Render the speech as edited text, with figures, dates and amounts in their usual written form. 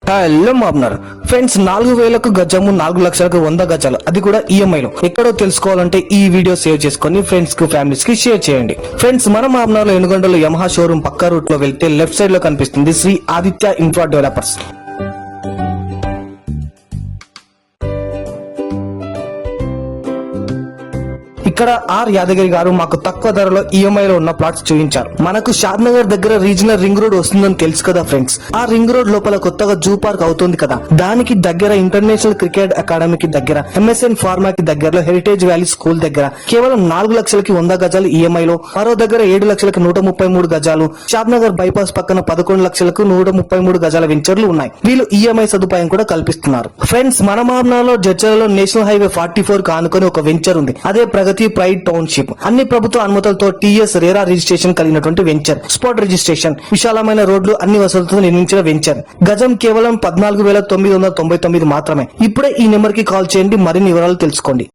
Hello మాబ్నర్ friends, 4000కు గజము 4 లక్షలకు 100 గజాలు, అది కూడా ఈఎంఐలో. ఎక్కడో తెలుసుకోవాలంటే ఈ వీడియో సేవ్ చేసుకుని ఫ్రెండ్స్ కు ఫ్యామిలీస్ కి షేర్ చేయండి. ఫ్రెండ్స్, మన మాబ్నర్ లో ఎనుగొండలో యమహా షోరూమ్ పక్క రూట్ లో వెళ్తే లెఫ్ట్ సైడ్ లో కనిపిస్తుంది శ్రీ ఆదిత్య ఇన్ఫ్రా డెవలపర్స్. ఇక్కడ ఆర్ యాదగిరి గారు మాకు తక్కువ ధరలో ఈఎంఐలో ఉన్న ప్లాట్స్ చూపించారు. మనకు షాద్నగర్ దగ్గర రీజనల్ రింగ్ రోడ్ వస్తుందని తెలుసు కదా ఫ్రెండ్స్. ఆ రింగ్ రోడ్ లోపల కొత్తగా జూ పార్క్ అవుతుంది కదా, దానికి దగ్గర ఇంటర్నేషనల్ క్రికెట్ అకాడమీకి దగ్గర, ఎంఎస్ఎన్ ఫార్మాకి దగ్గరలో హెరిటేజ్ వ్యాలీ స్కూల్ దగ్గర కేవలం 4 లక్షలకి 100 గజాలు ఈఎంఐలో, మరో దగ్గర 7 లక్షలకి 133 గజాలు, షాద్నగర్ బైపాస్ పక్కన 11 లక్షలకు 133 గజాల వెంచర్లు ఉన్నాయి. వీళ్ళు ఈఎంఐ సదుపాయం కూడా కల్పిస్తున్నారు. ఫ్రెండ్స్, మన మాబ్నాలో జడ్చర్లలో నేషనల్ హైవే 44 కానుకొని ఒక వెంచర్ ఉంది. అదే ప్రగతి ప్రైడ్ టౌన్షిప్. అన్ని ప్రభుత్వ అనుమతులతో టీఎస్ రేరా రిజిస్ట్రేషన్ కలిగినటువంటి వెంచర్, స్పాట్ రిజిస్ట్రేషన్, విశాలమైన రోడ్లు, అన్ని వసతులతో నిర్మించిన వెంచర్. గజం కేవలం 14,999 మాత్రమే. ఇప్పుడే ఈ నెంబర్ కి కాల్ చేయండి, మరిన్ని వివరాలు తెలుసుకోండి.